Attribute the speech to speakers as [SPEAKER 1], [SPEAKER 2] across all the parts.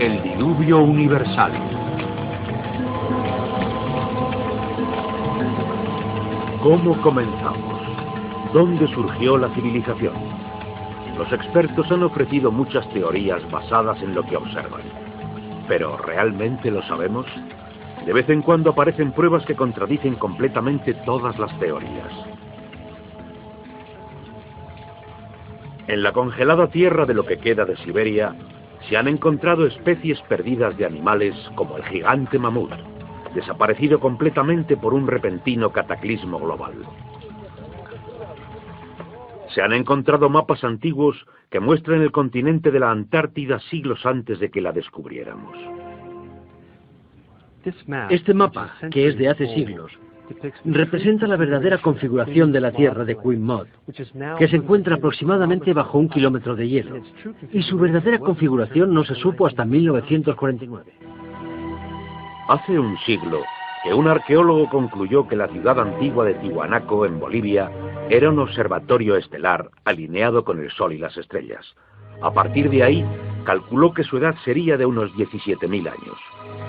[SPEAKER 1] El diluvio universal. ¿Cómo comenzamos? ¿Dónde surgió la civilización? Los expertos han ofrecido muchas teorías basadas en lo que observan. ¿Pero realmente lo sabemos? De vez en cuando aparecen pruebas que contradicen completamente todas las teorías. En la congelada tierra de lo que queda de Siberia, se han encontrado especies perdidas de animales como el gigante mamut, desaparecido completamente por un repentino cataclismo global. Se han encontrado mapas antiguos que muestran el continente de la Antártida siglos antes de que la descubriéramos.
[SPEAKER 2] Este mapa, que es de hace siglos, representa la verdadera configuración de la Tierra de Queen Maud, que se encuentra aproximadamente bajo 1 kilómetro de hielo, y su verdadera configuración no se supo hasta 1949.
[SPEAKER 1] Hace un siglo que un arqueólogo concluyó que la ciudad antigua de Tiwanaku, en Bolivia, era un observatorio estelar alineado con el Sol y las estrellas. A partir de ahí, calculó que su edad sería de unos 17.000 años.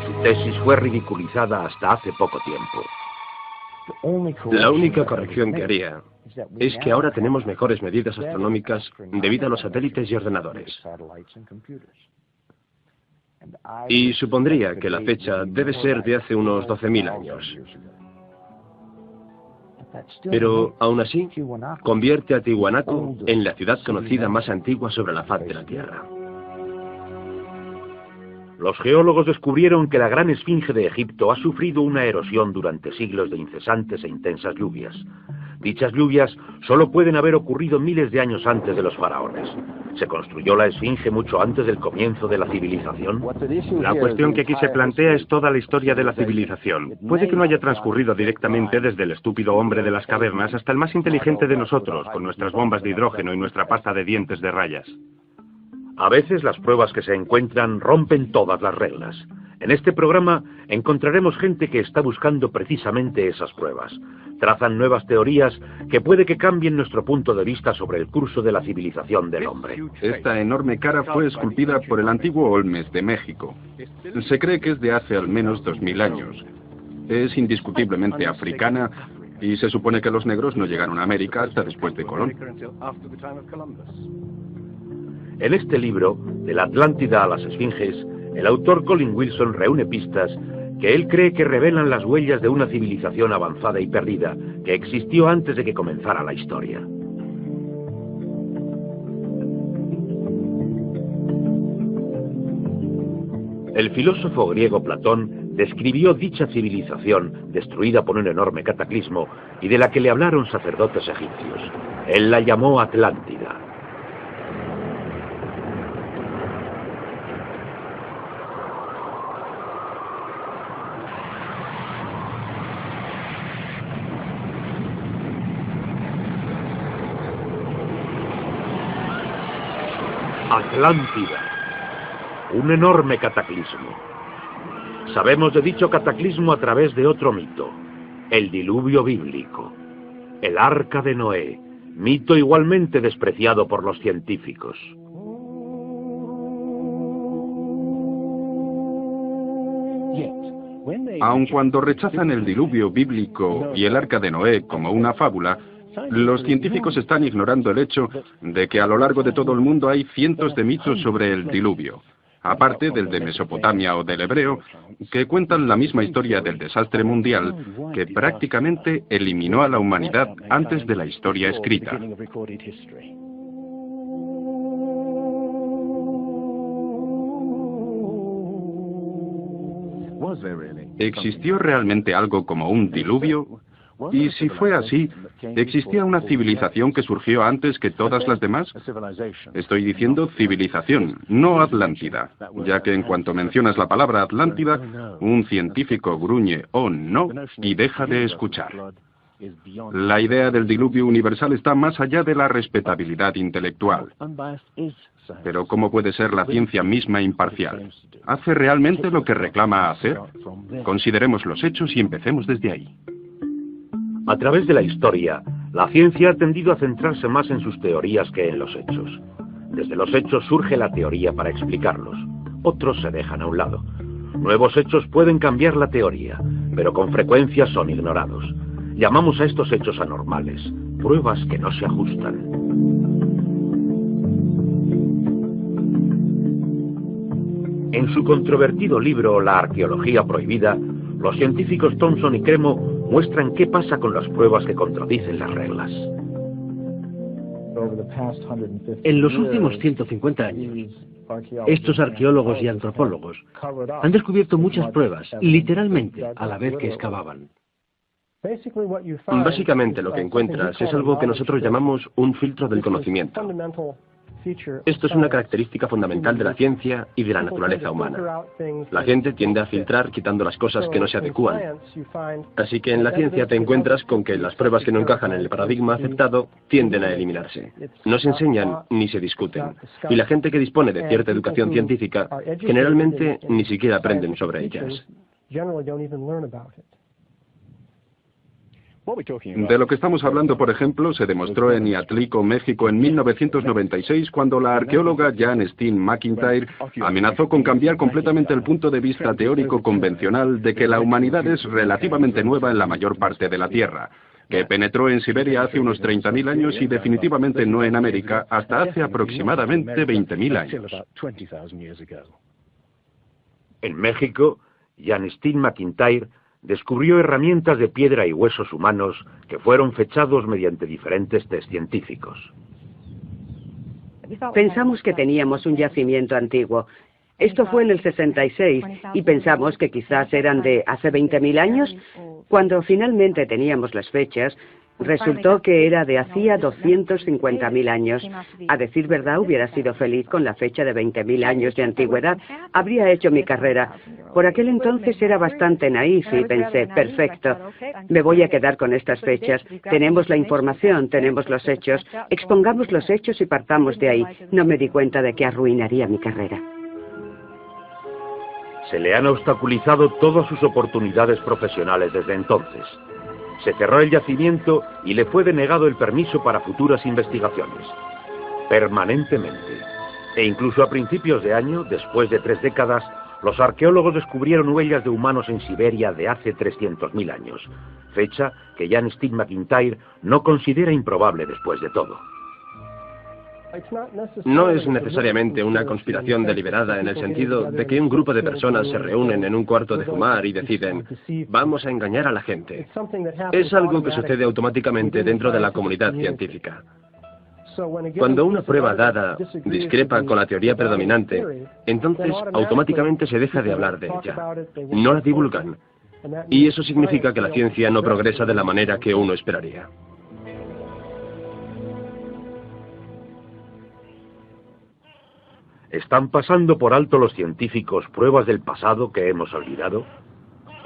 [SPEAKER 1] Su tesis fue ridiculizada hasta hace poco tiempo.
[SPEAKER 3] La única corrección que haría es que ahora tenemos mejores medidas astronómicas debido a los satélites y ordenadores. Y supondría que la fecha debe ser de hace unos 12.000 años. Pero, aún así, convierte a Tiwanaku en la ciudad conocida más antigua sobre la faz de la Tierra.
[SPEAKER 1] Los geólogos descubrieron que la gran esfinge de Egipto ha sufrido una erosión durante siglos de incesantes e intensas lluvias. Dichas lluvias solo pueden haber ocurrido miles de años antes de los faraones. ¿Se construyó la esfinge mucho antes del comienzo de la civilización?
[SPEAKER 4] La cuestión que aquí se plantea es toda la historia de la civilización. Puede que no haya transcurrido directamente desde el estúpido hombre de las cavernas hasta el más inteligente de nosotros, con nuestras bombas de hidrógeno y nuestra pasta de dientes de rayas.
[SPEAKER 1] A veces las pruebas que se encuentran rompen todas las reglas. En este programa encontraremos gente que está buscando precisamente esas pruebas. Trazan nuevas teorías que puede que cambien nuestro punto de vista sobre el curso de la civilización del hombre.
[SPEAKER 5] Esta enorme cara fue esculpida por el antiguo Olmes de México. Se cree que es de hace al menos 2000 años. Es indiscutiblemente africana y se supone que los negros no llegaron a América hasta después de Colón.
[SPEAKER 1] En este libro, de la Atlántida a las Esfinges, el autor Colin Wilson reúne pistas que él cree que revelan las huellas de una civilización avanzada y perdida que existió antes de que comenzara la historia. El filósofo griego Platón describió dicha civilización destruida por un enorme cataclismo y de la que le hablaron sacerdotes egipcios. Él la llamó Atlántida. Atlántida, un enorme cataclismo. Sabemos de dicho cataclismo a través de otro mito, el diluvio bíblico, el Arca de Noé, mito igualmente despreciado por los científicos.
[SPEAKER 5] Aun cuando rechazan el diluvio bíblico y el Arca de Noé como una fábula, los científicos están ignorando el hecho de que a lo largo de todo el mundo hay cientos de mitos sobre el diluvio, aparte del de Mesopotamia o del hebreo, que cuentan la misma historia del desastre mundial que prácticamente eliminó a la humanidad antes de la historia escrita. ¿Existió realmente algo como un diluvio? Y si fue así, ¿existía una civilización que surgió antes que todas las demás? Estoy diciendo civilización, no Atlántida, ya que en cuanto mencionas la palabra Atlántida, un científico gruñe "oh no" y deja de escuchar. La idea del diluvio universal está más allá de la respetabilidad intelectual. Pero ¿cómo puede ser la ciencia misma imparcial? ¿Hace realmente lo que reclama hacer? Consideremos los hechos y empecemos desde ahí.
[SPEAKER 1] A través de la historia, la ciencia ha tendido a centrarse más en sus teorías que en los hechos. Desde los hechos surge la teoría para explicarlos. otros se dejan a un lado. Nuevos hechos pueden cambiar la teoría, pero con frecuencia son ignorados. Llamamos a estos hechos anormales, pruebas que no se ajustan. En su controvertido libro La arqueología prohibida, los científicos Thompson y Cremo muestran qué pasa con las pruebas que contradicen las reglas.
[SPEAKER 2] En los últimos 150 años, estos arqueólogos y antropólogos han descubierto muchas pruebas, literalmente, a la vez que excavaban.
[SPEAKER 3] Básicamente lo que encuentras es algo que nosotros llamamos un filtro del conocimiento. Esto es una característica fundamental de la ciencia y de la naturaleza humana. La gente tiende a filtrar quitando las cosas que no se adecúan. Así que en la ciencia te encuentras con que las pruebas que no encajan en el paradigma aceptado tienden a eliminarse. No se enseñan ni se discuten. Y la gente que dispone de cierta educación científica generalmente ni siquiera aprenden sobre ellas.
[SPEAKER 5] De lo que estamos hablando, por ejemplo, se demostró en Iatlico, México, en 1996, cuando la arqueóloga Jan Steen McIntyre amenazó con cambiar completamente el punto de vista teórico convencional de que la humanidad es relativamente nueva en la mayor parte de la Tierra, que penetró en Siberia hace unos 30.000 años y definitivamente no en América hasta hace aproximadamente 20.000 años.
[SPEAKER 1] En México, Jan Steen McIntyre descubrió herramientas de piedra y huesos humanos que fueron fechados mediante diferentes test científicos.
[SPEAKER 6] Pensamos que teníamos un yacimiento antiguo. Esto fue en el 66 y pensamos que quizás eran de hace 20.000 años. Cuando finalmente teníamos las fechas, resultó que era de hacía 250.000 años. A decir verdad, hubiera sido feliz con la fecha de 20.000 años de antigüedad. Habría hecho mi carrera. Por aquel entonces era bastante naif y pensé, perfecto, me voy a quedar con estas fechas. Tenemos la información, tenemos los hechos. Expongamos los hechos y partamos de ahí. No me di cuenta de que arruinaría mi carrera.
[SPEAKER 1] Se le han obstaculizado todas sus oportunidades profesionales desde entonces. Se cerró el yacimiento y le fue denegado el permiso para futuras investigaciones. Permanentemente. E incluso a principios de año, después de 3 décadas, los arqueólogos descubrieron huellas de humanos en Siberia de hace 300.000 años, fecha que Jan Steen McIntyre no considera improbable después de todo.
[SPEAKER 3] No es necesariamente una conspiración deliberada en el sentido de que un grupo de personas se reúnen en un cuarto de fumar y deciden, vamos a engañar a la gente. Es algo que sucede automáticamente dentro de la comunidad científica. Cuando una prueba dada discrepa con la teoría predominante, entonces automáticamente se deja de hablar de ella. No la divulgan. Y eso significa que la ciencia no progresa de la manera que uno esperaría.
[SPEAKER 1] ¿Están pasando por alto los científicos pruebas del pasado que hemos olvidado?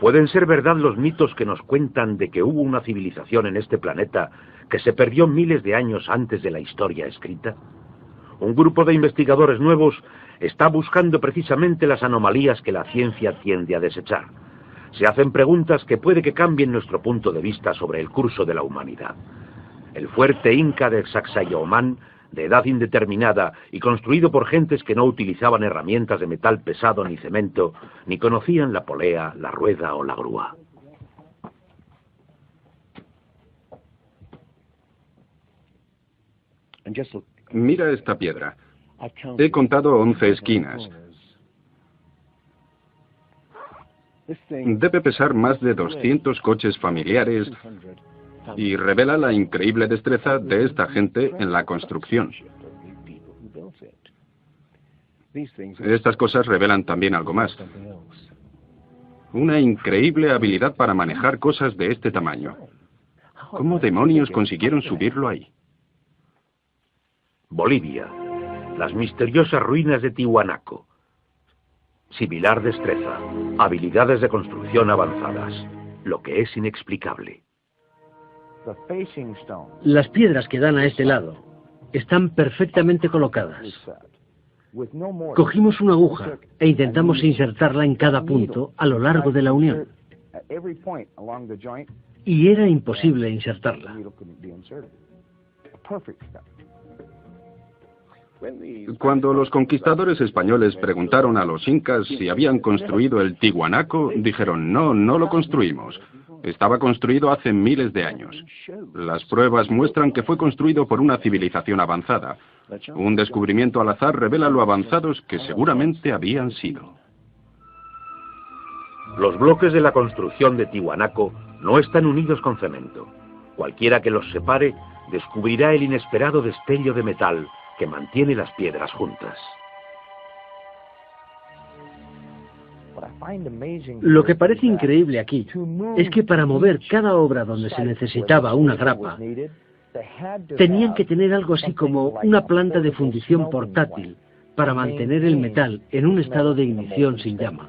[SPEAKER 1] ¿Pueden ser verdad los mitos que nos cuentan de que hubo una civilización en este planeta que se perdió miles de años antes de la historia escrita? Un grupo de investigadores nuevos está buscando precisamente las anomalías que la ciencia tiende a desechar. Se hacen preguntas que puede que cambien nuestro punto de vista sobre el curso de la humanidad. El fuerte Inca de Sacsayhuamán, de edad indeterminada y construido por gentes que no utilizaban herramientas de metal pesado ni cemento, ni conocían la polea, la rueda o la grúa.
[SPEAKER 5] Mira esta piedra. He contado 11 esquinas. Debe pesar más de 200 coches familiares y revela la increíble destreza de esta gente en la construcción. Estas cosas revelan también algo más. Una increíble habilidad para manejar cosas de este tamaño. ¿Cómo demonios consiguieron subirlo ahí?
[SPEAKER 1] Bolivia. Las misteriosas ruinas de Tiwanaku. Similar destreza. Habilidades de construcción avanzadas. Lo que es inexplicable.
[SPEAKER 2] Las piedras que dan a este lado están perfectamente colocadas. Cogimos una aguja e intentamos insertarla en cada punto a lo largo de la unión. Y era imposible insertarla.
[SPEAKER 5] Cuando los conquistadores españoles preguntaron a los incas si habían construido el Tiwanaku, dijeron, no, no lo construimos. Estaba construido hace miles de años. Las pruebas muestran que fue construido por una civilización avanzada. Un descubrimiento al azar revela lo avanzados que seguramente habían sido.
[SPEAKER 1] Los bloques de la construcción de Tiwanaku no están unidos con cemento. Cualquiera que los separe descubrirá el inesperado destello de metal que mantiene las piedras juntas.
[SPEAKER 2] Lo que parece increíble aquí es que para mover cada obra donde se necesitaba una grapa, tenían que tener algo así como una planta de fundición portátil para mantener el metal en un estado de ignición sin llama.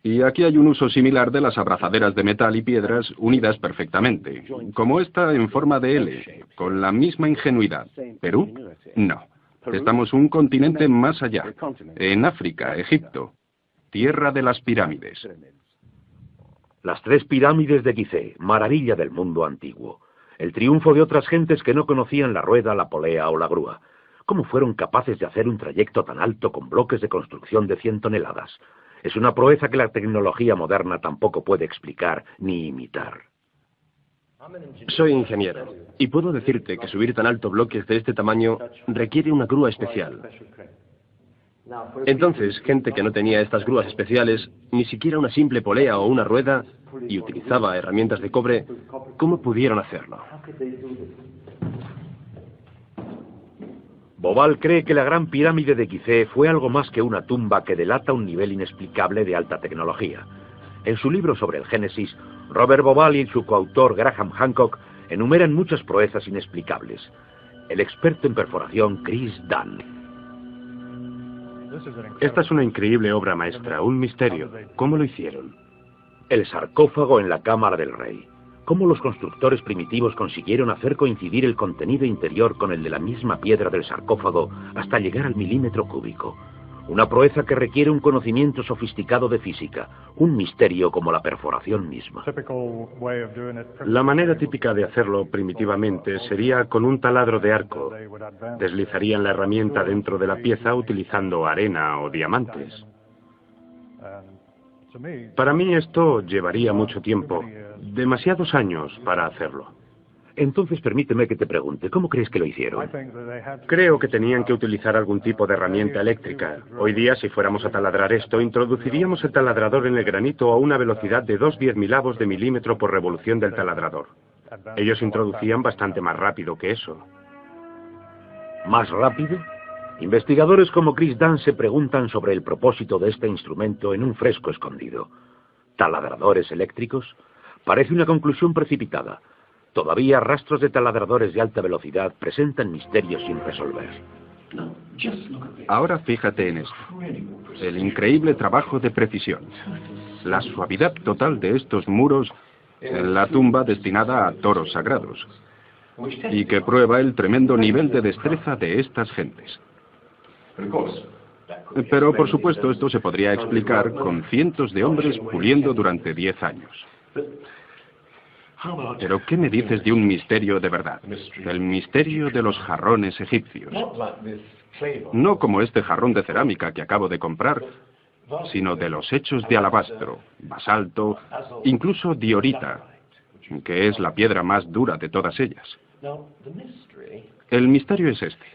[SPEAKER 5] Y aquí hay un uso similar de las abrazaderas de metal y piedras unidas perfectamente, como esta en forma de L, con la misma ingenuidad. ¿Perú? No. Estamos un continente más allá, en África, Egipto, tierra de las pirámides.
[SPEAKER 1] Las 3 pirámides de Gizeh, maravilla del mundo antiguo. El triunfo de otras gentes que no conocían la rueda, la polea o la grúa. ¿Cómo fueron capaces de hacer un trayecto tan alto con bloques de construcción de 100 toneladas? Es una proeza que la tecnología moderna tampoco puede explicar ni imitar.
[SPEAKER 3] Soy ingeniero y puedo decirte que subir tan alto bloques de este tamaño requiere una grúa especial. Entonces, gente que no tenía estas grúas especiales, ni siquiera una simple polea o una rueda, y utilizaba herramientas de cobre, ¿cómo pudieron hacerlo?
[SPEAKER 1] Bobal cree que la Gran Pirámide de Gizeh fue algo más que una tumba que delata un nivel inexplicable de alta tecnología. En su libro sobre el Génesis, Robert Bobal y su coautor Graham Hancock enumeran muchas proezas inexplicables. El experto en perforación Chris Dunn.
[SPEAKER 4] Esta es una increíble obra maestra, un misterio. ¿Cómo lo hicieron?
[SPEAKER 1] El sarcófago en la cámara del rey. ¿Cómo los constructores primitivos consiguieron hacer coincidir el contenido interior con el de la misma piedra del sarcófago hasta llegar al milímetro cúbico? Una proeza que requiere un conocimiento sofisticado de física, un misterio como la perforación misma.
[SPEAKER 4] La manera típica de hacerlo primitivamente sería con un taladro de arco. Deslizarían la herramienta dentro de la pieza utilizando arena o diamantes. Para mí esto llevaría mucho tiempo, demasiados años para hacerlo.
[SPEAKER 1] Entonces permíteme que te pregunte, ¿cómo crees que lo hicieron?
[SPEAKER 4] Creo que tenían que utilizar algún tipo de herramienta eléctrica. Hoy día, si fuéramos a taladrar esto, introduciríamos el taladrador en el granito a una velocidad de 2/10.000 de milímetro por revolución del taladrador. Ellos introducían bastante más rápido que eso.
[SPEAKER 1] ¿Más rápido? Investigadores como Chris Dunn se preguntan sobre el propósito de este instrumento en un fresco escondido. ¿Taladradores eléctricos? Parece una conclusión precipitada. Todavía rastros de taladradores de alta velocidad presentan misterios sin resolver.
[SPEAKER 5] Ahora fíjate en esto. El increíble trabajo de precisión. La suavidad total de estos muros en la tumba destinada a toros sagrados. Y que prueba el tremendo nivel de destreza de estas gentes. Pero, por supuesto, esto se podría explicar con cientos de hombres puliendo durante 10 años. Pero, ¿qué me dices de un misterio de verdad? El misterio de los jarrones egipcios. No como este jarrón de cerámica que acabo de comprar, sino de los hechos de alabastro, basalto, incluso diorita, que es la piedra más dura de todas ellas. El misterio es este.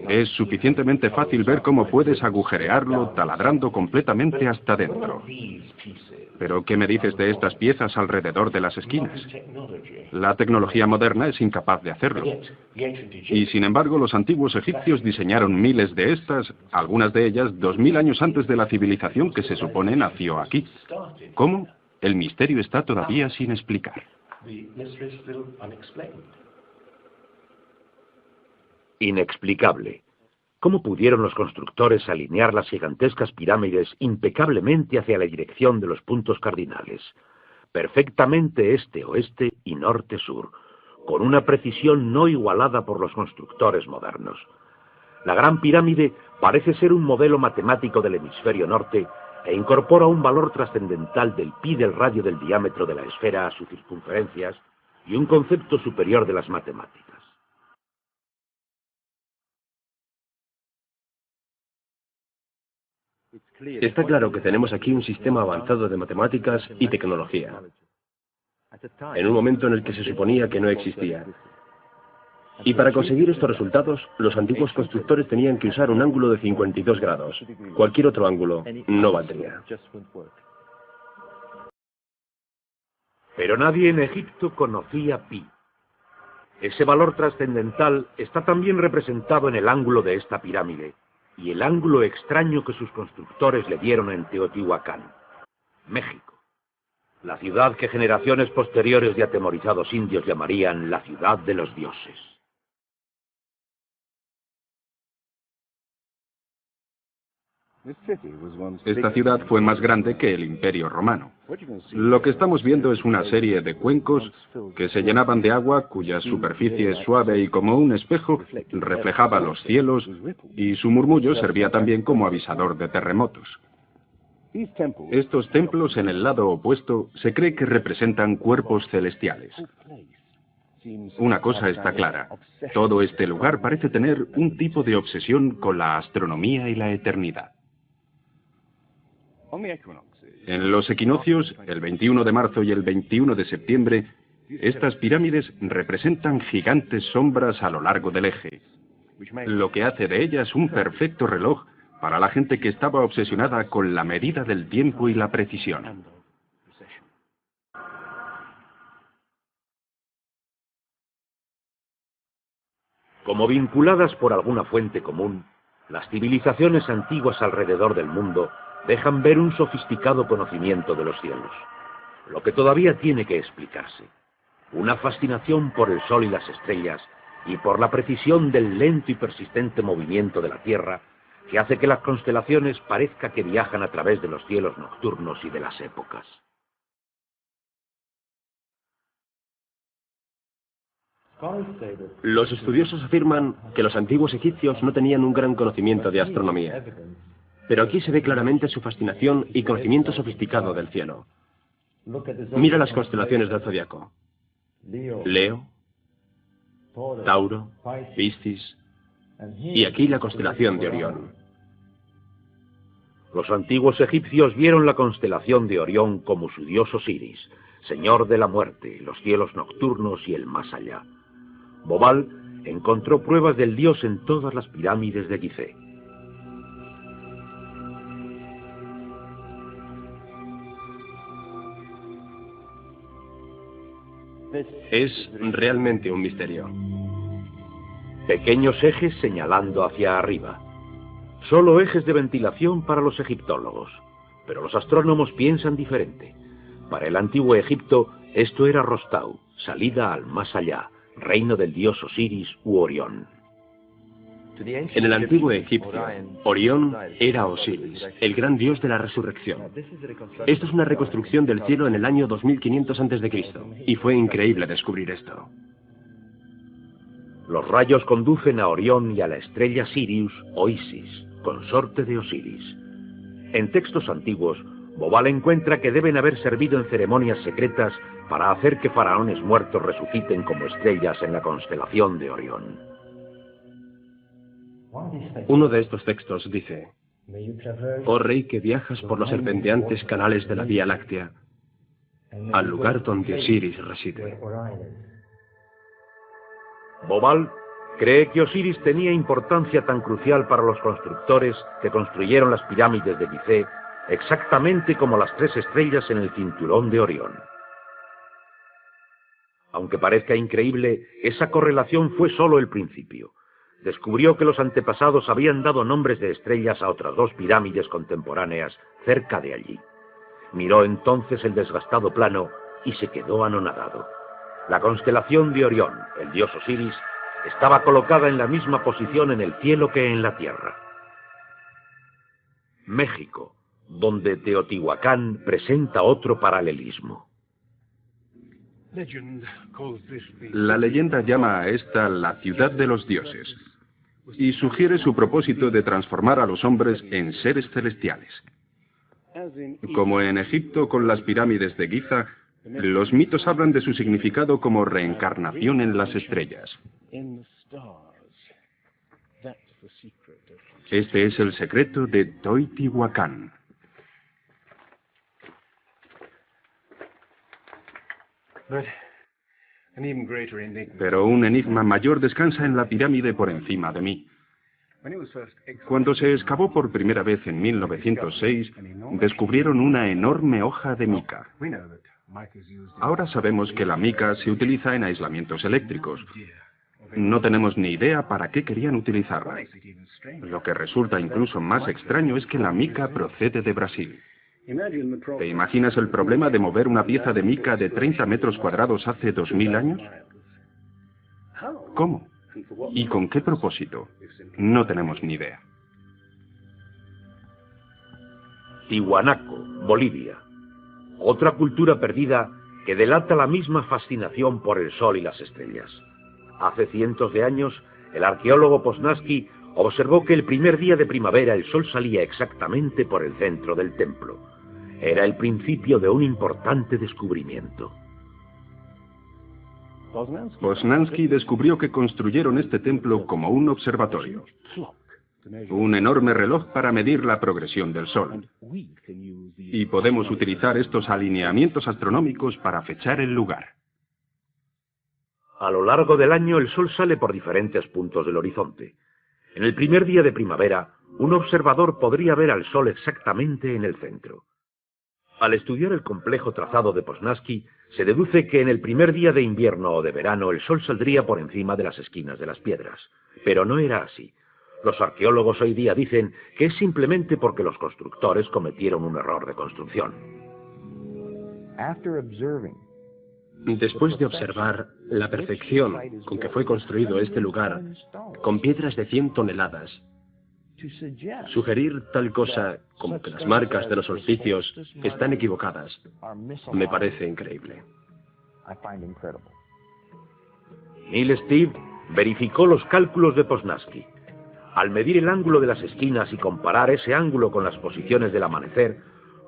[SPEAKER 5] Es suficientemente fácil ver cómo puedes agujerearlo taladrando completamente hasta dentro. Pero, ¿qué me dices de estas piezas alrededor de las esquinas? La tecnología moderna es incapaz de hacerlo. Y, sin embargo, los antiguos egipcios diseñaron miles de estas, algunas de ellas 2000 años antes de la civilización que se supone nació aquí. ¿Cómo? El misterio está todavía sin explicar.
[SPEAKER 1] Inexplicable. ¿Cómo pudieron los constructores alinear las gigantescas pirámides impecablemente hacia la dirección de los puntos cardinales? Perfectamente este-oeste y norte-sur, con una precisión no igualada por los constructores modernos. La Gran Pirámide parece ser un modelo matemático del hemisferio norte e incorpora un valor trascendental del pi del radio del diámetro de la esfera a sus circunferencias y un concepto superior de las matemáticas.
[SPEAKER 3] Está claro que tenemos aquí un sistema avanzado de matemáticas y tecnología, en un momento en el que se suponía que no existía. Y para conseguir estos resultados, los antiguos constructores tenían que usar un ángulo de 52 grados. Cualquier otro ángulo no valdría.
[SPEAKER 1] Pero nadie en Egipto conocía pi. Ese valor trascendental está también representado en el ángulo de esta pirámide y el ángulo extraño que sus constructores le dieron en Teotihuacán, México, la ciudad que generaciones posteriores de atemorizados indios llamarían la ciudad de los dioses.
[SPEAKER 5] Esta ciudad fue más grande que el Imperio Romano. Lo que estamos viendo es una serie de cuencos que se llenaban de agua, cuya superficie suave y como un espejo reflejaba los cielos, y su murmullo servía también como avisador de terremotos. Estos templos en el lado opuesto se cree que representan cuerpos celestiales. Una cosa está clara: todo este lugar parece tener un tipo de obsesión con la astronomía y la eternidad. En los equinoccios, el 21 de marzo y el 21 de septiembre, estas pirámides representan gigantes sombras a lo largo del eje, lo que hace de ellas un perfecto reloj para la gente que estaba obsesionada con la medida del tiempo y la precisión.
[SPEAKER 1] Como vinculadas por alguna fuente común, las civilizaciones antiguas alrededor del mundo dejan ver un sofisticado conocimiento de los cielos, lo que todavía tiene que explicarse. Una fascinación por el sol y las estrellas, y por la precisión del lento y persistente movimiento de la Tierra, que hace que las constelaciones parezca que viajan a través de los cielos nocturnos y de las épocas.
[SPEAKER 3] Los estudiosos afirman que los antiguos egipcios no tenían un gran conocimiento de astronomía, pero aquí se ve claramente su fascinación y conocimiento sofisticado del cielo. Mira las constelaciones del zodiaco: Leo, Tauro, Piscis, y aquí la constelación de Orión.
[SPEAKER 1] Los antiguos egipcios vieron la constelación de Orión como su dios Osiris, señor de la muerte, los cielos nocturnos y el más allá. Bobal encontró pruebas del dios en todas las pirámides de Gizeh.
[SPEAKER 3] Es realmente un misterio.
[SPEAKER 1] Pequeños ejes señalando hacia arriba. Solo ejes de ventilación para los egiptólogos. Pero los astrónomos piensan diferente. Para el antiguo Egipto, esto era Rostau, salida al más allá, reino del dios Osiris u Orión.
[SPEAKER 3] En el antiguo Egipcio, Orión era Osiris, el gran dios de la resurrección. Esto es una reconstrucción del cielo en el año 2500 a.C., y fue increíble descubrir esto.
[SPEAKER 1] Los rayos conducen a Orión y a la estrella Sirius o Isis, consorte de Osiris. En textos antiguos, Bobal encuentra que deben haber servido en ceremonias secretas para hacer que faraones muertos resuciten como estrellas en la constelación de Orión.
[SPEAKER 3] Uno de estos textos dice: «Oh rey que viajas por los serpenteantes canales de la Vía Láctea, al lugar donde Osiris reside».
[SPEAKER 1] Bobal cree que Osiris tenía importancia tan crucial para los constructores que construyeron las pirámides de Gizeh, exactamente como las 3 estrellas en el cinturón de Orión. Aunque parezca increíble, esa correlación fue solo el principio. Descubrió que los antepasados habían dado nombres de estrellas a otras 2 pirámides contemporáneas cerca de allí. Miró entonces el desgastado plano y se quedó anonadado. La constelación de Orión, el dios Osiris, estaba colocada en la misma posición en el cielo que en la tierra. México, donde Teotihuacán presenta otro paralelismo.
[SPEAKER 5] La leyenda llama a esta la ciudad de los dioses y sugiere su propósito de transformar a los hombres en seres celestiales. Como en Egipto con las pirámides de Giza, Los mitos hablan de su significado como reencarnación en las estrellas. Este es el secreto de Teotihuacán. Pero un enigma mayor descansa en la pirámide por encima de mí. Cuando se excavó por primera vez en 1906, descubrieron una enorme hoja de mica. Ahora sabemos que la mica se utiliza en aislamientos eléctricos. No tenemos ni idea para qué querían utilizarla. Lo que resulta incluso más extraño es que la mica procede de Brasil. ¿Te imaginas el problema de mover una pieza de mica de 30 metros cuadrados hace 2000 años? ¿Cómo? ¿Y con qué propósito? No tenemos ni idea.
[SPEAKER 1] Tiwanaku, Bolivia. Otra cultura perdida que delata la misma fascinación por el sol y las estrellas. Hace cientos de años, el arqueólogo Poznański observó que el primer día de primavera el sol salía exactamente por el centro del templo. Era el principio de un importante descubrimiento.
[SPEAKER 5] Poznański descubrió que construyeron este templo como un observatorio. Un enorme reloj para medir la progresión del sol. Y podemos utilizar estos alineamientos astronómicos para fechar el lugar.
[SPEAKER 1] A lo largo del año el sol sale por diferentes puntos del horizonte. En el primer día de primavera, un observador podría ver al sol exactamente en el centro. Al estudiar el complejo trazado de Poznański, se deduce que en el primer día de invierno o de verano el sol saldría por encima de las esquinas de las piedras. Pero no era así. Los arqueólogos hoy día dicen que es simplemente porque los constructores cometieron un error de construcción.
[SPEAKER 3] Después de observar la perfección con que fue construido este lugar, con piedras de 100 toneladas, sugerir tal cosa como que las marcas de los solsticios están equivocadas me parece increíble.
[SPEAKER 1] Neil Steve verificó los cálculos de Poznański. Al medir el ángulo de las esquinas y comparar ese ángulo con las posiciones del amanecer,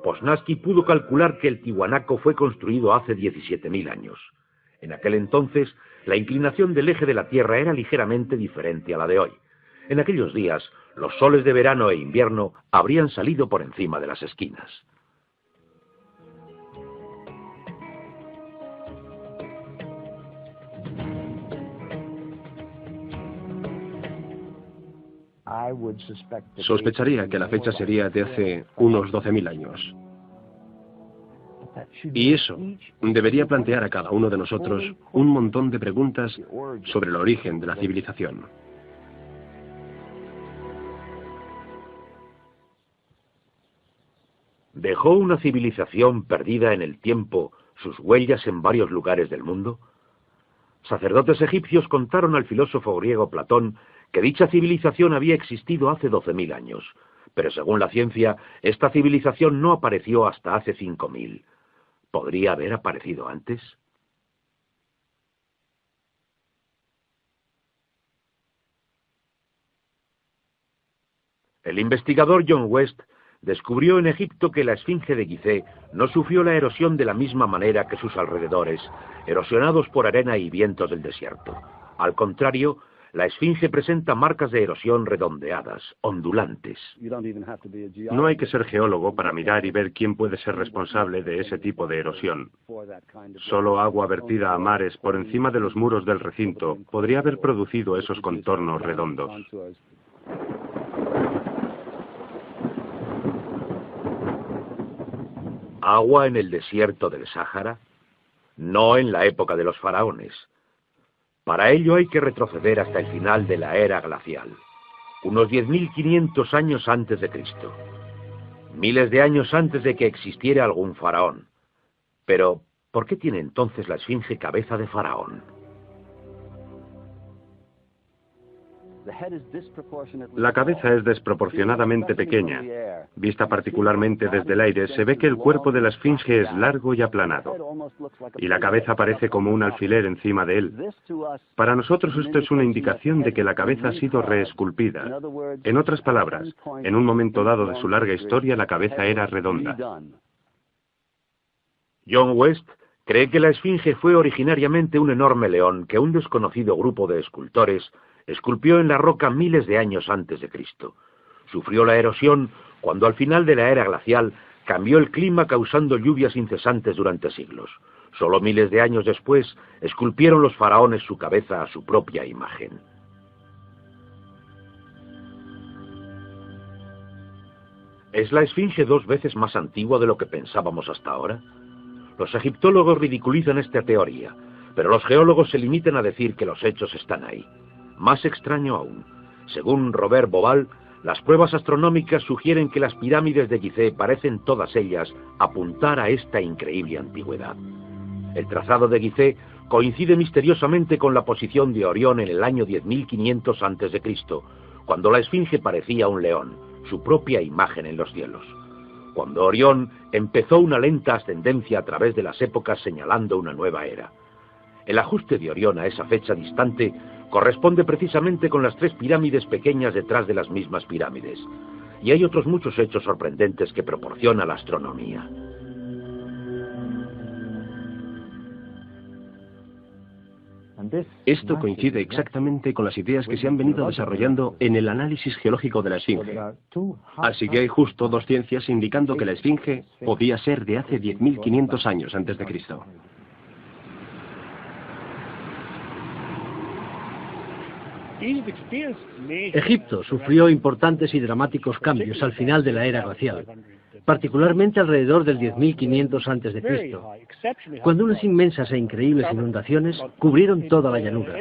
[SPEAKER 1] Poznański pudo calcular que el Tiwanaku fue construido hace 17.000 años. En aquel entonces, la inclinación del eje de la Tierra era ligeramente diferente a la de hoy. En aquellos días, los soles de verano e invierno habrían salido por encima de las esquinas.
[SPEAKER 3] Sospecharía que la fecha sería de hace unos 12.000 años. Y eso debería plantear a cada uno de nosotros un montón de preguntas sobre el origen de la civilización.
[SPEAKER 1] ¿Dejó una civilización perdida en el tiempo sus huellas en varios lugares del mundo? Sacerdotes egipcios contaron al filósofo griego Platón que dicha civilización había existido hace 12.000 años, pero según la ciencia, esta civilización no apareció hasta hace 5.000. ¿Podría haber aparecido antes? El investigador John West descubrió en Egipto que la esfinge de Gizeh no sufrió la erosión de la misma manera que sus alrededores, erosionados por arena y vientos del desierto. Al contrario, la esfinge presenta marcas de erosión redondeadas, ondulantes.
[SPEAKER 4] No hay que ser geólogo para mirar y ver quién puede ser responsable de ese tipo de erosión. Solo agua vertida a mares por encima de los muros del recinto podría haber producido esos contornos redondos.
[SPEAKER 1] ¿Agua en el desierto del Sáhara? No en la época de los faraones. Para ello hay que retroceder hasta el final de la era glacial, unos 10.500 años antes de Cristo. Miles de años antes de que existiera algún faraón. Pero, ¿por qué tiene entonces la esfinge cabeza de faraón?
[SPEAKER 4] La cabeza es desproporcionadamente pequeña. Vista particularmente desde el aire, se ve que el cuerpo de la esfinge es largo y aplanado, y la cabeza parece como un alfiler encima de él. Para nosotros esto es una indicación de que la cabeza ha sido reesculpida. En otras palabras, en un momento dado de su larga historia, la cabeza era redonda.
[SPEAKER 1] John West Cree que la Esfinge fue originariamente un enorme león que un desconocido grupo de escultores esculpió en la roca miles de años antes de Cristo. Sufrió la erosión cuando al final de la era glacial cambió el clima causando lluvias incesantes durante siglos. Solo miles de años después esculpieron los faraones su cabeza a su propia imagen. ¿Es la Esfinge 2 veces más antigua de lo que pensábamos hasta ahora? Los egiptólogos ridiculizan esta teoría, pero los geólogos se limitan a decir que los hechos están ahí. Más extraño aún, según Robert Bauval, las pruebas astronómicas sugieren que las pirámides de Gizeh parecen todas ellas apuntar a esta increíble antigüedad. El trazado de Gizeh coincide misteriosamente con la posición de Orión en el año 10.500 a.C., cuando la Esfinge parecía un león, su propia imagen en los cielos. Cuando Orión empezó una lenta ascendencia a través de las épocas señalando una nueva era. El ajuste de Orión a esa fecha distante corresponde precisamente con las 3 pirámides pequeñas detrás de las mismas pirámides. Y hay otros muchos hechos sorprendentes que proporciona la astronomía.
[SPEAKER 3] Esto coincide exactamente con las ideas que se han venido desarrollando en el análisis geológico de la Esfinge. Así que hay justo 2 ciencias indicando que la Esfinge podía ser de hace 10.500 años antes de Cristo.
[SPEAKER 2] Egipto sufrió importantes y dramáticos cambios al final de la era glacial, particularmente alrededor del 10.500 a.C., cuando unas inmensas e increíbles inundaciones cubrieron toda la llanura.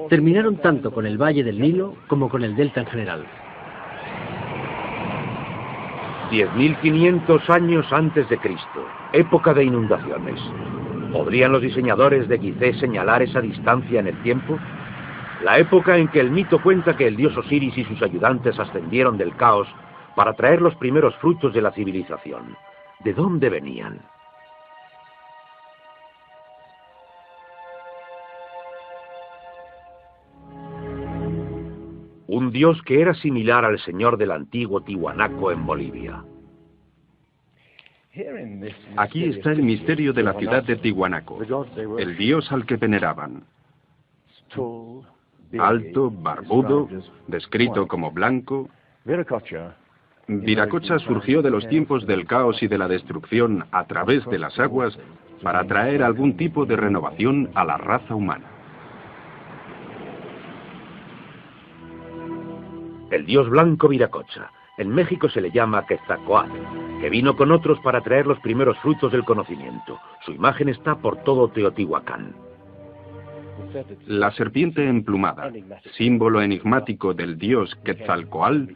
[SPEAKER 2] Terminaron tanto con el valle del Nilo como con el delta en general.
[SPEAKER 1] 10.500 años antes de Cristo, época de inundaciones. ¿Podrían los diseñadores de Gizeh señalar esa distancia en el tiempo? La época en que el mito cuenta que el dios Osiris y sus ayudantes ascendieron del caos para traer los primeros frutos de la civilización. ¿De dónde venían? Un dios que era similar al señor del antiguo Tiwanaku en Bolivia.
[SPEAKER 5] Aquí está el misterio de la ciudad de Tiwanaku, el dios al que veneraban. Alto, barbudo, descrito como blanco. Viracocha surgió de los tiempos del caos y de la destrucción a través de las aguas para traer algún tipo de renovación a la raza humana.
[SPEAKER 1] El dios blanco Viracocha. En México se le llama Quetzalcóatl, que vino con otros para traer los primeros frutos del conocimiento. Su imagen está por todo Teotihuacán.
[SPEAKER 5] La serpiente emplumada, símbolo enigmático del dios Quetzalcóatl,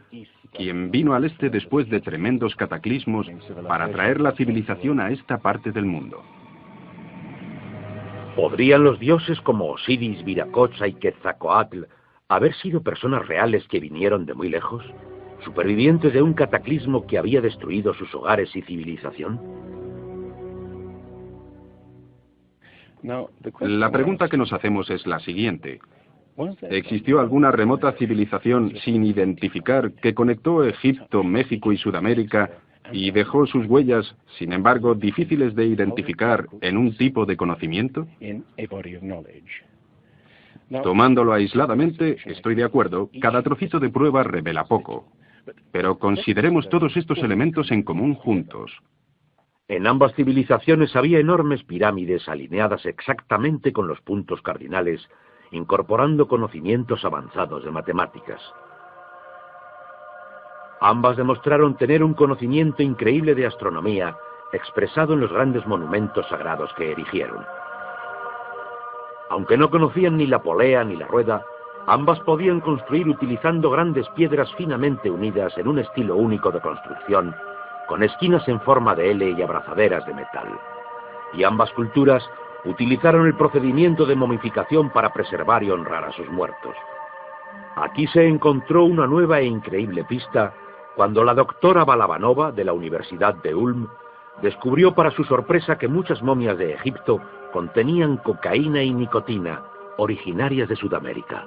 [SPEAKER 5] quien vino al este después de tremendos cataclismos para traer la civilización a esta parte del mundo.
[SPEAKER 1] ¿Podrían los dioses como Osiris, Viracocha y Quetzalcóatl haber sido personas reales que vinieron de muy lejos? ¿Supervivientes de un cataclismo que había destruido sus hogares y civilización?
[SPEAKER 5] La pregunta que nos hacemos es la siguiente. ¿Existió alguna remota civilización sin identificar que conectó Egipto, México y Sudamérica y dejó sus huellas, sin embargo, difíciles de identificar en un tipo de conocimiento? Tomándolo aisladamente, estoy de acuerdo, cada trocito de prueba revela poco. Pero consideremos todos estos elementos en común juntos.
[SPEAKER 1] En ambas civilizaciones había enormes pirámides alineadas exactamente con los puntos cardinales, incorporando conocimientos avanzados de matemáticas. Ambas demostraron tener un conocimiento increíble de astronomía, expresado en los grandes monumentos sagrados que erigieron. Aunque no conocían ni la polea ni la rueda, ambas podían construir utilizando grandes piedras finamente unidas en un estilo único de construcción, con esquinas en forma de L y abrazaderas de metal. Y ambas culturas utilizaron el procedimiento de momificación para preservar y honrar a sus muertos. Aquí se encontró una nueva e increíble pista cuando la doctora Balabanova, de la Universidad de Ulm, descubrió para su sorpresa que muchas momias de Egipto contenían cocaína y nicotina, originarias de Sudamérica.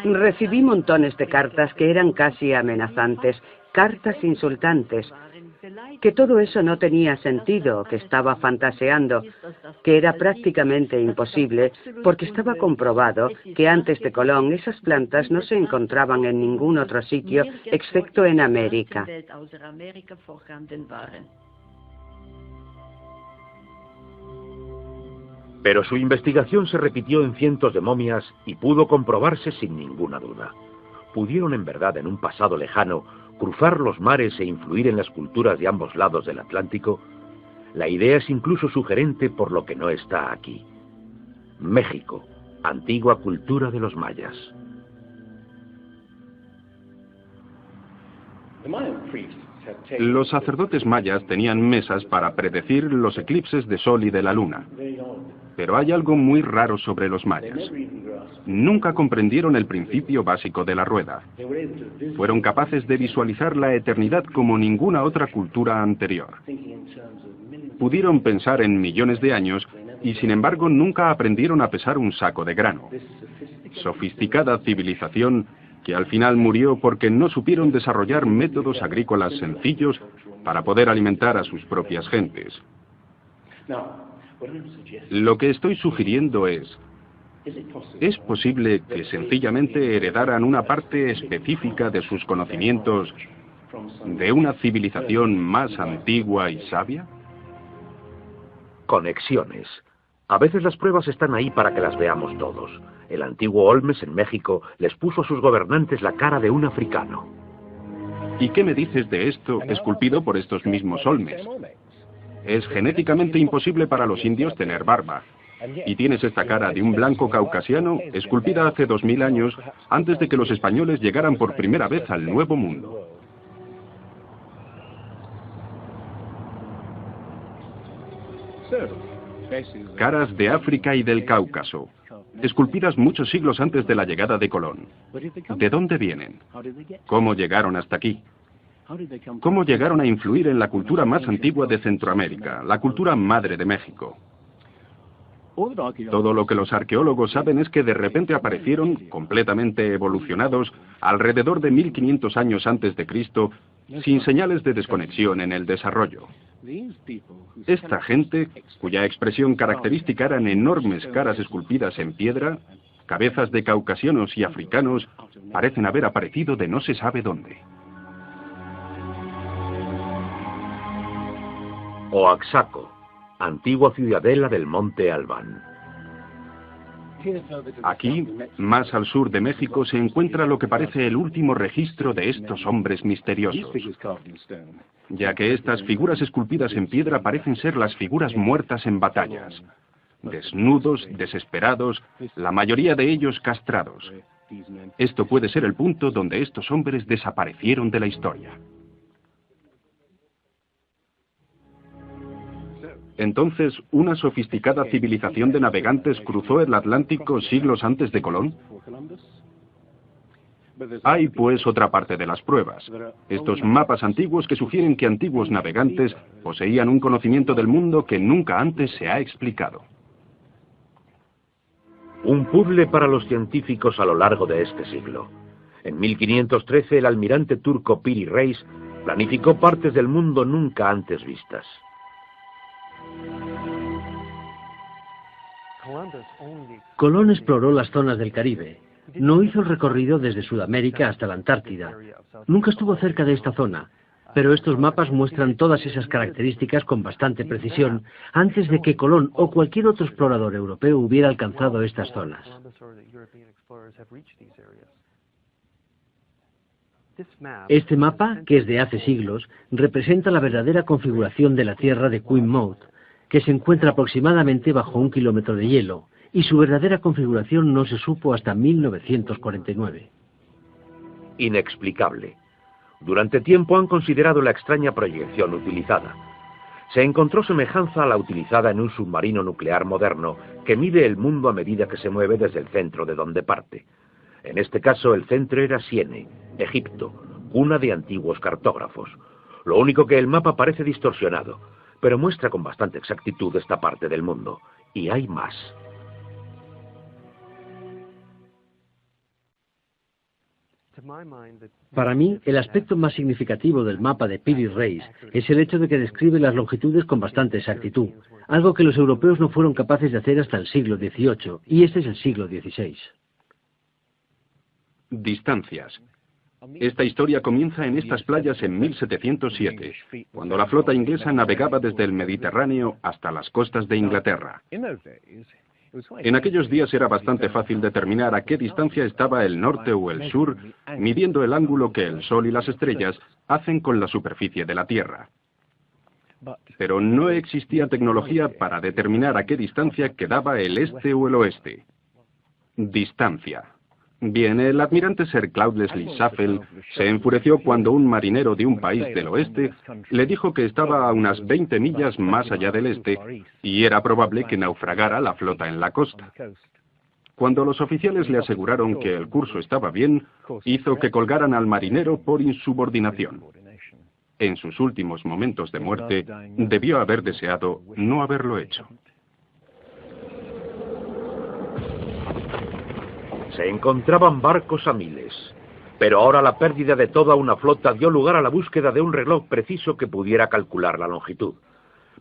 [SPEAKER 6] Recibí montones de cartas que eran casi amenazantes, cartas insultantes. que todo eso no tenía sentido, que estaba fantaseando, que era prácticamente imposible, porque estaba comprobado que antes de Colón esas plantas no se encontraban en ningún otro sitio excepto en América.
[SPEAKER 1] Pero su investigación se repitió en cientos de momias y pudo comprobarse sin ninguna duda. ¿Pudieron en verdad en un pasado lejano cruzar los mares e influir en las culturas de ambos lados del Atlántico? La idea es incluso sugerente por lo que no está aquí. México, antigua cultura de los mayas.
[SPEAKER 5] Los sacerdotes mayas tenían mesas para predecir los eclipses de sol y de la luna. Pero hay algo muy raro sobre los mayas. Nunca comprendieron el principio básico de la rueda. Fueron capaces de visualizar la eternidad como ninguna otra cultura anterior. Pudieron pensar en millones de años y sin embargo nunca aprendieron a pesar un saco de grano. Sofisticada civilización que al final murió porque no supieron desarrollar métodos agrícolas sencillos para poder alimentar a sus propias gentes. Lo que estoy sugiriendo ¿es posible que sencillamente heredaran una parte específica de sus conocimientos de una civilización más antigua y sabia?
[SPEAKER 1] Conexiones. A veces las pruebas están ahí para que las veamos todos. El antiguo Olmes en México les puso a sus gobernantes la cara de un africano.
[SPEAKER 5] ¿Y qué me dices de esto esculpido por estos mismos Olmes? Es genéticamente imposible para los indios tener barba. Y tienes esta cara de un blanco caucasiano esculpida hace 2000 años, antes de que los españoles llegaran por primera vez al Nuevo Mundo. Caras de África y del Cáucaso, esculpidas muchos siglos antes de la llegada de Colón. ¿De dónde vienen? ¿Cómo llegaron hasta aquí? ¿Cómo llegaron a influir en la cultura más antigua de Centroamérica, la cultura madre de México? Todo lo que los arqueólogos saben es que de repente aparecieron, completamente evolucionados, alrededor de 1500 años antes de Cristo, sin señales de desconexión en el desarrollo. Esta gente, cuya expresión característica eran enormes caras esculpidas en piedra, cabezas de caucasianos y africanos, parecen haber aparecido de no se sabe dónde.
[SPEAKER 1] Oaxaco, antigua ciudadela del monte Albán.
[SPEAKER 5] Aquí, más al sur de México, se encuentra lo que parece el último registro de estos hombres misteriosos, ya que estas figuras esculpidas en piedra parecen ser las figuras muertas en batallas, desnudos, desesperados, la mayoría de ellos castrados. Esto puede ser el punto donde estos hombres desaparecieron de la historia. Entonces, ¿una sofisticada civilización de navegantes cruzó el Atlántico siglos antes de Colón? Hay, pues, otra parte de las pruebas. Estos mapas antiguos que sugieren que antiguos navegantes poseían un conocimiento del mundo que nunca antes se ha explicado.
[SPEAKER 1] Un puzzle para los científicos a lo largo de este siglo. En 1513, el almirante turco Piri Reis planificó partes del mundo nunca antes vistas.
[SPEAKER 2] Colón exploró las zonas del Caribe. No hizo el recorrido desde Sudamérica hasta la Antártida. Nunca estuvo cerca de esta zona, pero estos mapas muestran todas esas características con bastante precisión antes de que Colón o cualquier otro explorador europeo hubiera alcanzado estas zonas. Este mapa, que es de hace siglos, representa la verdadera configuración de la Tierra de Queen Maud, que se encuentra aproximadamente bajo 1 kilómetro de hielo, y su verdadera configuración no se supo hasta 1949.
[SPEAKER 1] Inexplicable. Durante tiempo han considerado la extraña proyección utilizada. Se encontró semejanza a la utilizada en un submarino nuclear moderno que mide el mundo a medida que se mueve desde el centro de donde parte. En este caso el centro era Siene, Egipto, cuna de antiguos cartógrafos. Lo único que el mapa parece distorsionado, pero muestra con bastante exactitud esta parte del mundo. Y hay más.
[SPEAKER 2] Para mí, el aspecto más significativo del mapa de Peary Reis es el hecho de que describe las longitudes con bastante exactitud, algo que los europeos no fueron capaces de hacer hasta el siglo XVIII, y este es el siglo XVI.
[SPEAKER 5] Distancias. Esta historia comienza en estas playas en 1707, cuando la flota inglesa navegaba desde el Mediterráneo hasta las costas de Inglaterra. En aquellos días era bastante fácil determinar a qué distancia estaba el norte o el sur, midiendo el ángulo que el Sol y las estrellas hacen con la superficie de la Tierra. Pero no existía tecnología para determinar a qué distancia quedaba el este o el oeste. Distancia. Bien, el almirante Sir Cloudesley Shuffle se enfureció cuando un marinero de un país del oeste le dijo que estaba a unas 20 millas más allá del este y era probable que naufragara la flota en la costa. Cuando los oficiales le aseguraron que el curso estaba bien, hizo que colgaran al marinero por insubordinación. En sus últimos momentos de muerte, debió haber deseado no haberlo hecho.
[SPEAKER 1] Se encontraban barcos a miles, pero ahora la pérdida de toda una flota dio lugar a la búsqueda de un reloj preciso que pudiera calcular la longitud.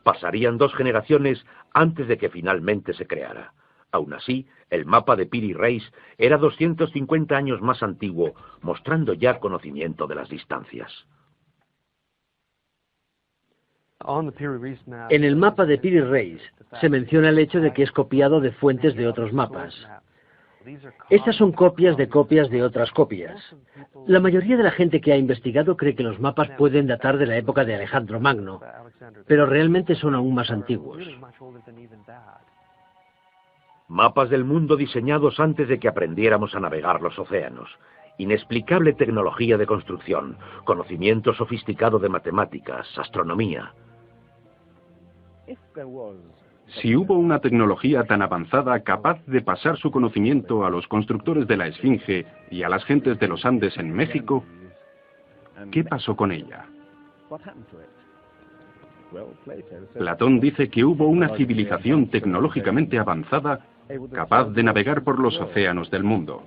[SPEAKER 1] Pasarían 2 generaciones antes de que finalmente se creara. Aún así, el mapa de Peary Reis era 250 años más antiguo, mostrando ya conocimiento de las distancias.
[SPEAKER 2] En el mapa de Peary Reis se menciona el hecho de que es copiado de fuentes de otros mapas. Estas son copias de otras copias. La mayoría de la gente que ha investigado cree que los mapas pueden datar de la época de Alejandro Magno, pero realmente son aún más antiguos.
[SPEAKER 1] Mapas del mundo diseñados antes de que aprendiéramos a navegar los océanos. Inexplicable tecnología de construcción, conocimiento sofisticado de matemáticas, astronomía.
[SPEAKER 5] Si hubo una tecnología tan avanzada capaz de pasar su conocimiento a los constructores de la Esfinge y a las gentes de los Andes en México, ¿qué pasó con ella? Platón dice que hubo una civilización tecnológicamente avanzada capaz de navegar por los océanos del mundo.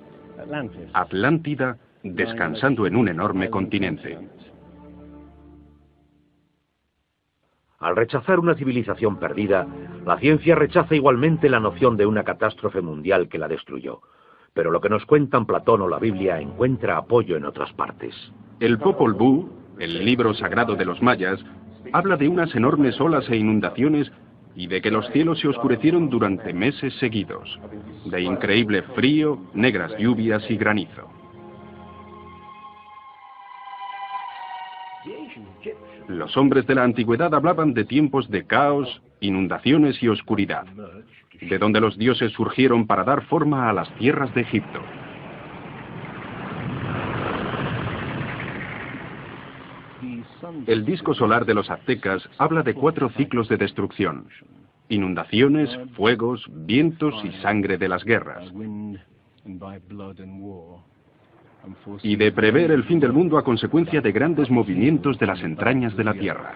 [SPEAKER 5] Atlántida, descansando en un enorme continente.
[SPEAKER 1] Al rechazar una civilización perdida, la ciencia rechaza igualmente la noción de una catástrofe mundial que la destruyó. Pero lo que nos cuentan Platón o la Biblia encuentra apoyo en otras partes.
[SPEAKER 5] El Popol Vuh, el libro sagrado de los mayas, habla de unas enormes olas e inundaciones y de que los cielos se oscurecieron durante meses seguidos, de increíble frío, negras lluvias y granizo. Los hombres de la antigüedad hablaban de tiempos de caos, inundaciones y oscuridad, de donde los dioses surgieron para dar forma a las tierras de Egipto. El disco solar de los aztecas habla de 4 ciclos de destrucción: inundaciones, fuegos, vientos y sangre de las guerras. Y de prever el fin del mundo a consecuencia de grandes movimientos de las entrañas de la Tierra.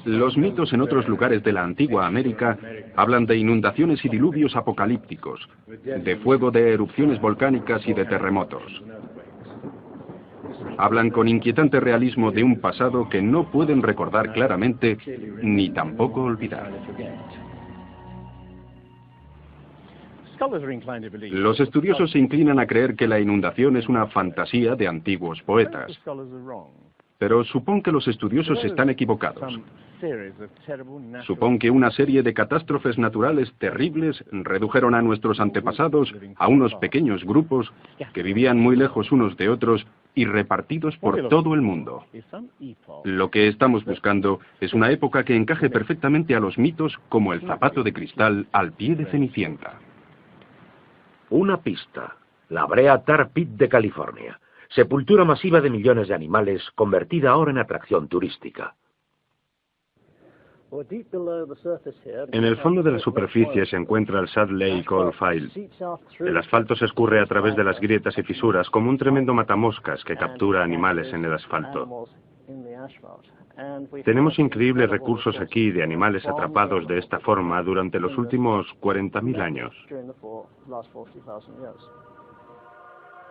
[SPEAKER 5] Los mitos en otros lugares de la antigua América hablan de inundaciones y diluvios apocalípticos, de fuego de erupciones volcánicas y de terremotos. Hablan con inquietante realismo de un pasado que no pueden recordar claramente ni tampoco olvidar. Los estudiosos se inclinan a creer que la inundación es una fantasía de antiguos poetas. Pero supón que los estudiosos están equivocados. Supón que una serie de catástrofes naturales terribles redujeron a nuestros antepasados a unos pequeños grupos que vivían muy lejos unos de otros y repartidos por todo el mundo. Lo que estamos buscando es una época que encaje perfectamente a los mitos como el zapato de cristal al pie de Cenicienta.
[SPEAKER 1] Una pista, la Brea Tar Pit de California. Sepultura masiva de millones de animales, convertida ahora en atracción turística.
[SPEAKER 4] En el fondo de la superficie se encuentra el Salt Lake Oil Field. El asfalto se escurre a través de las grietas y fisuras como un tremendo matamoscas que captura animales en el asfalto. Tenemos increíbles recursos aquí de animales atrapados de esta forma durante los últimos 40.000 años.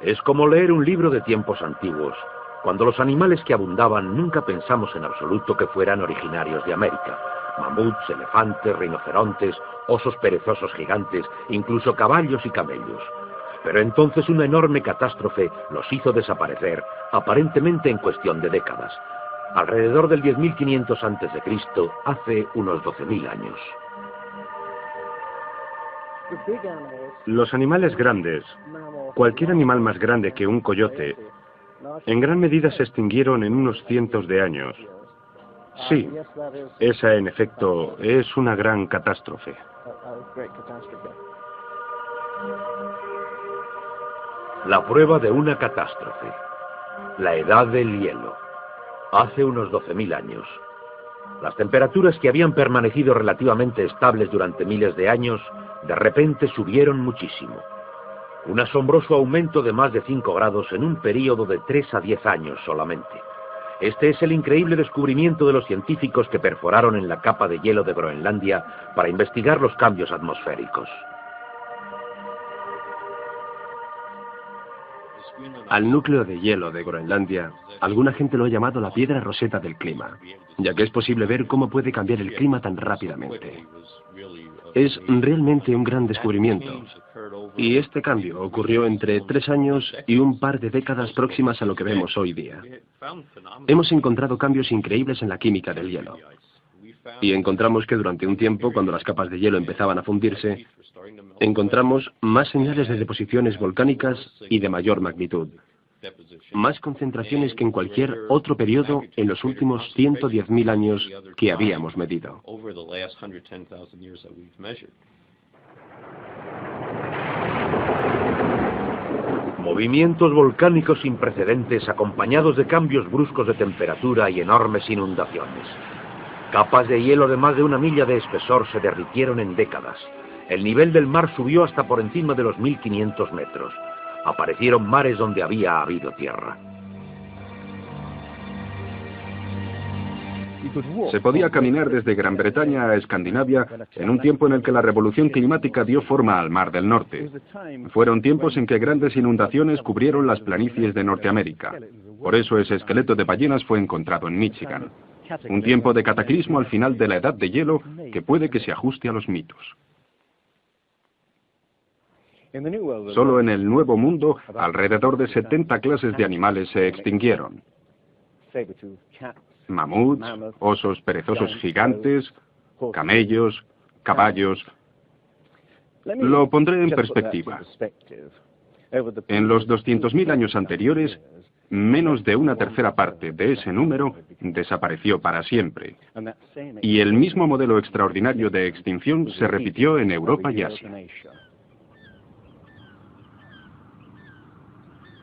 [SPEAKER 1] Es como leer un libro de tiempos antiguos. Cuando los animales que abundaban nunca pensamos en absoluto que fueran originarios de América. Mamuts, elefantes, rinocerontes, osos perezosos gigantes, incluso caballos y camellos. Pero entonces una enorme catástrofe los hizo desaparecer, aparentemente en cuestión de décadas. Alrededor del 10.500 a.C., hace unos 12.000 años.
[SPEAKER 4] Los animales grandes, cualquier animal más grande que un coyote, en gran medida se extinguieron en unos cientos de años. Sí, esa en efecto es una gran catástrofe.
[SPEAKER 1] La prueba de una catástrofe. La edad del hielo. Hace unos 12.000 años. Las temperaturas que habían permanecido relativamente estables durante miles de años, de repente subieron muchísimo. Un asombroso aumento de más de 5 grados en un período de 3 a 10 años solamente. Este es el increíble descubrimiento de los científicos que perforaron en la capa de hielo de Groenlandia para investigar los cambios atmosféricos.
[SPEAKER 3] Al núcleo de hielo de Groenlandia, alguna gente lo ha llamado la piedra roseta del clima, ya que es posible ver cómo puede cambiar el clima tan rápidamente. Es realmente un gran descubrimiento, y este cambio ocurrió entre 3 años y un par de décadas próximas a lo que vemos hoy día. Hemos encontrado cambios increíbles en la química del hielo, y encontramos que durante un tiempo, cuando las capas de hielo empezaban a fundirse, encontramos más señales de deposiciones volcánicas y de mayor magnitud. Más concentraciones que en cualquier otro periodo en los últimos 110.000 años que habíamos medido.
[SPEAKER 1] Movimientos volcánicos sin precedentes acompañados de cambios bruscos de temperatura y enormes inundaciones. Capas de hielo de más de 1 milla de espesor se derritieron en décadas. El nivel del mar subió hasta por encima de los 1.500 metros. Aparecieron mares donde había habido tierra.
[SPEAKER 5] Se podía caminar desde Gran Bretaña a Escandinavia en un tiempo en el que la revolución climática dio forma al Mar del Norte. Fueron tiempos en que grandes inundaciones cubrieron las planicies de Norteamérica. Por eso ese esqueleto de ballenas fue encontrado en Michigan. Un tiempo de cataclismo al final de la edad de hielo que puede que se ajuste a los mitos. Solo en el Nuevo Mundo, alrededor de 70 clases de animales se extinguieron. Mamuts, osos perezosos gigantes, camellos, caballos. Lo pondré en perspectiva. En los 200.000 años anteriores, menos de 1/3 parte de ese número desapareció para siempre. Y el mismo modelo extraordinario de extinción se repitió en Europa y Asia.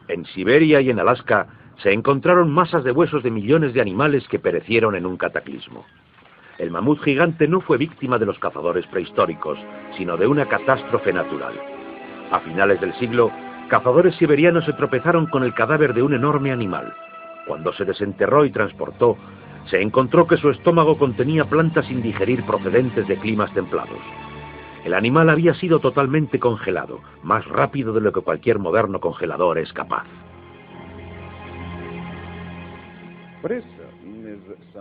[SPEAKER 1] En Siberia y en Alaska se encontraron masas de huesos de millones de animales que perecieron en un cataclismo. El mamut gigante no fue víctima de los cazadores prehistóricos, sino de una catástrofe natural. A finales del siglo, cazadores siberianos se tropezaron con el cadáver de un enorme animal. Cuando se desenterró y transportó, se encontró que su estómago contenía plantas sin digerir procedentes de climas templados. El animal había sido totalmente congelado, más rápido de lo que cualquier moderno congelador es capaz.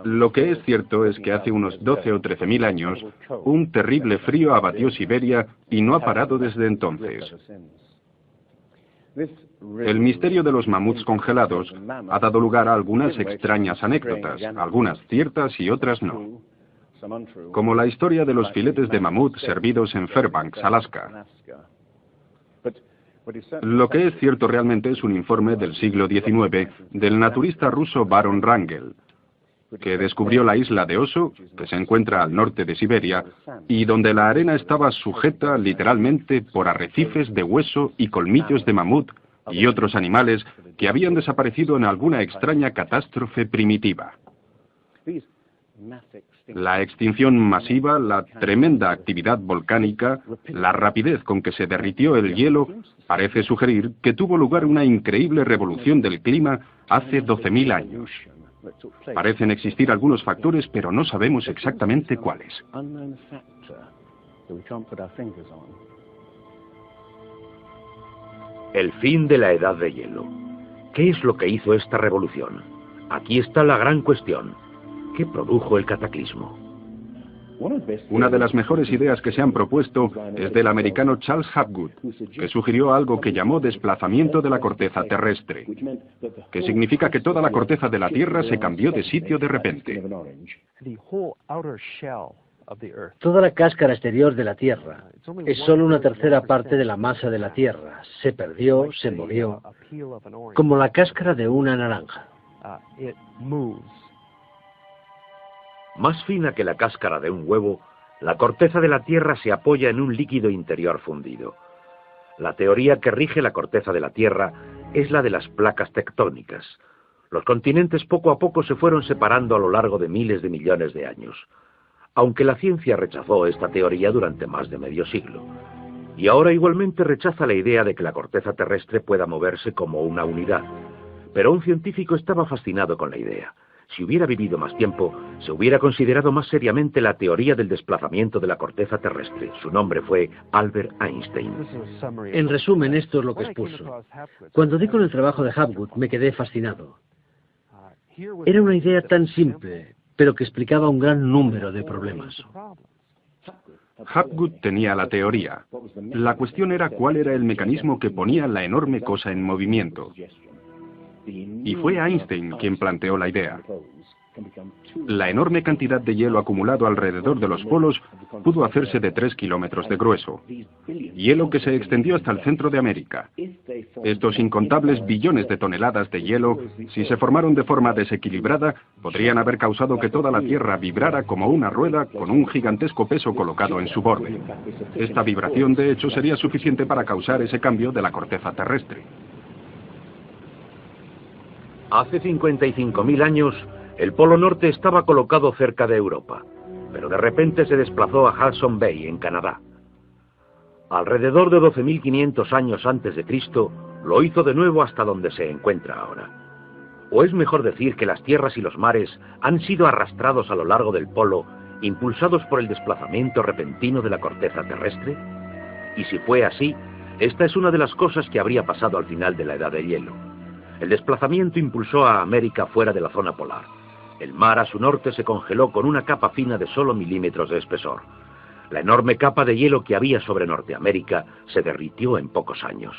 [SPEAKER 5] Lo que es cierto es que hace unos 12 o 13.000 años, un terrible frío abatió Siberia y no ha parado desde entonces. El misterio de los mamuts congelados ha dado lugar a algunas extrañas anécdotas, algunas ciertas y otras no. Como la historia de los filetes de mamut servidos en Fairbanks, Alaska. Lo que es cierto realmente es un informe del siglo XIX del naturista ruso Baron Wrangel, que descubrió la isla de Oso, que se encuentra al norte de Siberia, y donde la arena estaba sujeta literalmente por arrecifes de hueso y colmillos de mamut y otros animales que habían desaparecido en alguna extraña catástrofe primitiva. La extinción masiva, la tremenda actividad volcánica, la rapidez con que se derritió el hielo, parece sugerir que tuvo lugar una increíble revolución del clima hace 12.000 años. Parecen existir algunos factores, pero no sabemos exactamente cuáles.
[SPEAKER 1] El fin de la Edad de Hielo. ¿Qué es lo que hizo esta revolución? Aquí está la gran cuestión. ¿Qué produjo el cataclismo?
[SPEAKER 5] Una de las mejores ideas que se han propuesto es del americano Charles Hapgood, que sugirió algo que llamó desplazamiento de la corteza terrestre, que significa que toda la corteza de la Tierra se cambió de sitio de repente.
[SPEAKER 2] Toda la cáscara exterior de la Tierra es solo una tercera parte de la masa de la Tierra. Se perdió, se movió, como la cáscara de una naranja.
[SPEAKER 1] Más fina que la cáscara de un huevo, la corteza de la Tierra se apoya en un líquido interior fundido. La teoría que rige la corteza de la Tierra es la de las placas tectónicas. Los continentes poco a poco se fueron separando a lo largo de miles de millones de años, aunque la ciencia rechazó esta teoría durante más de medio siglo. Y ahora igualmente rechaza la idea de que la corteza terrestre pueda moverse como una unidad. Pero un científico estaba fascinado con la idea. Si hubiera vivido más tiempo, se hubiera considerado más seriamente la teoría del desplazamiento de la corteza terrestre. Su nombre fue Albert Einstein.
[SPEAKER 2] En resumen, esto es lo que expuso. Cuando di con el trabajo de Hapgood, me quedé fascinado. Era una idea tan simple, pero que explicaba un gran número de problemas.
[SPEAKER 5] Hapgood tenía la teoría. La cuestión era cuál era el mecanismo que ponía la enorme cosa en movimiento. Y fue Einstein quien planteó la idea. La enorme cantidad de hielo acumulado alrededor de los polos pudo hacerse de 3 kilómetros de grueso. Hielo que se extendió hasta el centro de América. Estos incontables billones de toneladas de hielo, si se formaron de forma desequilibrada, podrían haber causado que toda la Tierra vibrara como una rueda con un gigantesco peso colocado en su borde. Esta vibración, de hecho, sería suficiente para causar ese cambio de la corteza terrestre.
[SPEAKER 1] Hace 55.000 años, el Polo Norte estaba colocado cerca de Europa, pero de repente se desplazó a Hudson Bay, en Canadá. Alrededor de 12.500 años antes de Cristo, lo hizo de nuevo hasta donde se encuentra ahora. O es mejor decir que las tierras y los mares han sido arrastrados a lo largo del polo, impulsados por el desplazamiento repentino de la corteza terrestre. Y si fue así, esta es una de las cosas que habría pasado al final de la Edad de Hielo. El desplazamiento impulsó a América fuera de la zona polar. El mar a su norte se congeló con una capa fina de solo milímetros de espesor. La enorme capa de hielo que había sobre Norteamérica se derritió en pocos años.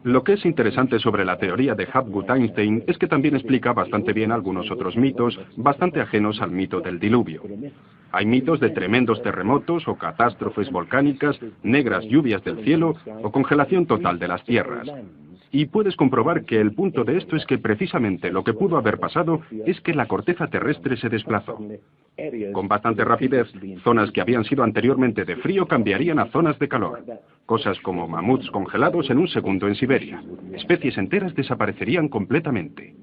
[SPEAKER 5] Lo que es interesante sobre la teoría de Hapgood-Einstein es que también explica bastante bien algunos otros mitos, bastante ajenos al mito del diluvio. Hay mitos de tremendos terremotos o catástrofes volcánicas, negras lluvias del cielo o congelación total de las tierras. Y puedes comprobar que el punto de esto es que precisamente lo que pudo haber pasado es que la corteza terrestre se desplazó. Con bastante rapidez, zonas que habían sido anteriormente de frío cambiarían a zonas de calor. Cosas como mamuts congelados en un segundo en Siberia. Especies enteras desaparecerían completamente.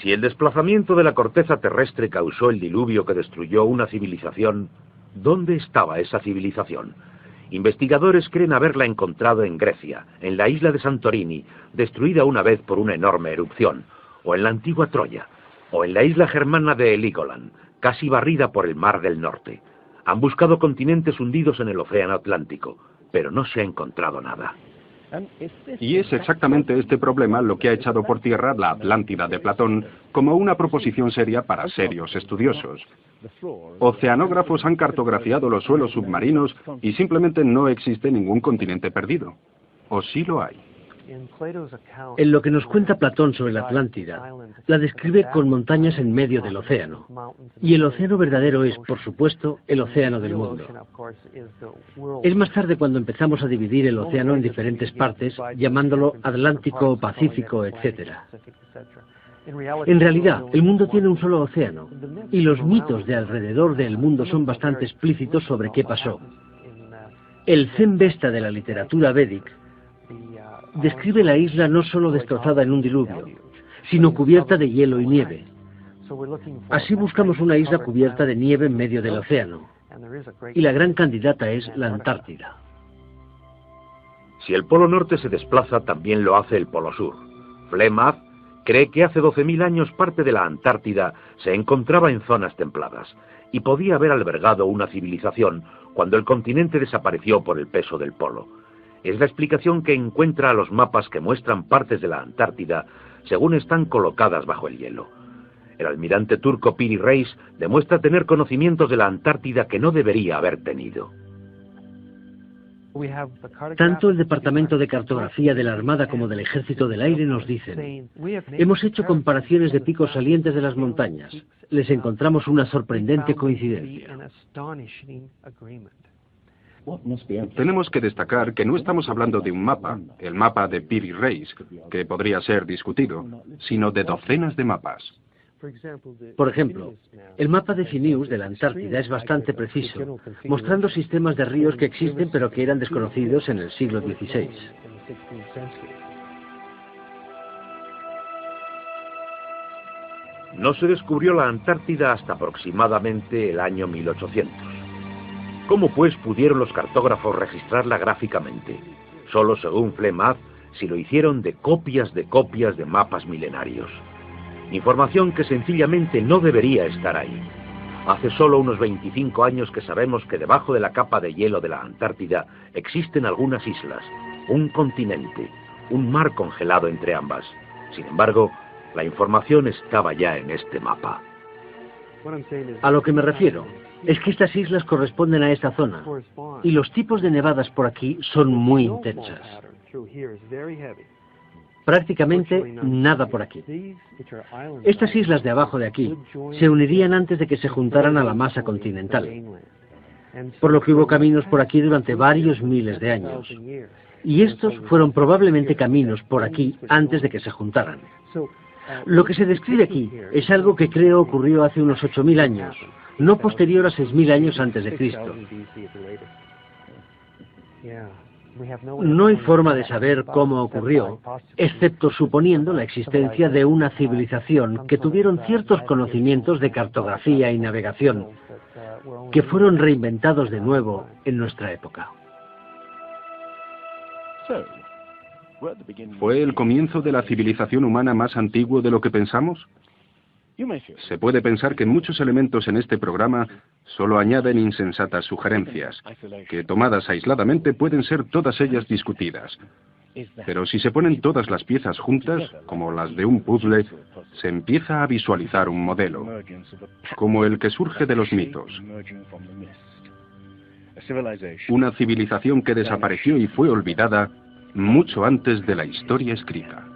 [SPEAKER 1] Si el desplazamiento de la corteza terrestre causó el diluvio que destruyó una civilización, ¿dónde estaba esa civilización? Investigadores creen haberla encontrado en Grecia, en la isla de Santorini, destruida una vez por una enorme erupción, o en la antigua Troya, o en la isla germana de Heligoland, casi barrida por el Mar del Norte. Han buscado continentes hundidos en el Océano Atlántico, pero no se ha encontrado nada.
[SPEAKER 5] Y es exactamente este problema lo que ha echado por tierra la Atlántida de Platón como una proposición seria para serios estudiosos. Oceanógrafos han cartografiado los suelos submarinos y simplemente no existe ningún continente perdido. ¿O sí lo hay?
[SPEAKER 2] En lo que nos cuenta Platón sobre la Atlántida, la describe con montañas en medio del océano. Y el océano verdadero es, por supuesto, el océano del mundo. Es más tarde cuando empezamos a dividir el océano en diferentes partes, llamándolo Atlántico, Pacífico, etc. En realidad, el mundo tiene un solo océano, y los mitos de alrededor del mundo son bastante explícitos sobre qué pasó. El Zen Vesta de la literatura védica describe la isla no solo destrozada en un diluvio, sino cubierta de hielo y nieve. Así buscamos una isla cubierta de nieve en medio del océano, y la gran candidata es la Antártida.
[SPEAKER 1] Si el Polo Norte se desplaza, también lo hace el Polo Sur. Flemeth cree que hace 12.000 años parte de la Antártida se encontraba en zonas templadas y podía haber albergado una civilización cuando el continente desapareció por el peso del polo. Es la explicación que encuentra a los mapas que muestran partes de la Antártida según están colocadas bajo el hielo. El almirante turco Piri Reis demuestra tener conocimientos de la Antártida que no debería haber tenido.
[SPEAKER 2] Tanto el Departamento de Cartografía de la Armada como del Ejército del Aire nos dicen: hemos hecho comparaciones de picos salientes de las montañas. Les encontramos una sorprendente coincidencia.
[SPEAKER 5] Tenemos que destacar que no estamos hablando de un mapa, el mapa de Piri Reis, que podría ser discutido, sino de docenas de mapas.
[SPEAKER 2] Por ejemplo, el mapa de Phineus de la Antártida es bastante preciso, mostrando sistemas de ríos que existen pero que eran desconocidos en el siglo XVI.
[SPEAKER 1] No se descubrió la Antártida hasta aproximadamente el año 1800. ¿Cómo pues pudieron los cartógrafos registrarla gráficamente? Solo según Flemeth, si lo hicieron de copias de mapas milenarios. Información que sencillamente no debería estar ahí. Hace solo unos 25 años que sabemos que debajo de la capa de hielo de la Antártida existen algunas islas, un continente, un mar congelado entre ambas. Sin embargo, la información estaba ya en este mapa.
[SPEAKER 2] A lo que me refiero es que estas islas corresponden a esta zona, y los tipos de nevadas por aquí son muy intensas. Prácticamente nada por aquí. Estas islas de abajo de aquí se unirían antes de que se juntaran a la masa continental, por lo que hubo caminos por aquí durante varios miles de años. Y estos fueron probablemente caminos por aquí antes de que se juntaran. Lo que se describe aquí es algo que creo ocurrió hace unos 8.000 años, no posterior a 6.000 años antes de Cristo. No hay forma de saber cómo ocurrió, excepto suponiendo la existencia de una civilización que tuvieron ciertos conocimientos de cartografía y navegación, que fueron reinventados de nuevo en nuestra época.
[SPEAKER 5] ¿Fue el comienzo de la civilización humana más antiguo de lo que pensamos? Se puede pensar que muchos elementos en este programa solo añaden insensatas sugerencias, que tomadas aisladamente pueden ser todas ellas discutidas. Pero si se ponen todas las piezas juntas, como las de un puzzle, se empieza a visualizar un modelo, como el que surge de los mitos. Una civilización que desapareció y fue olvidada mucho antes de la historia escrita.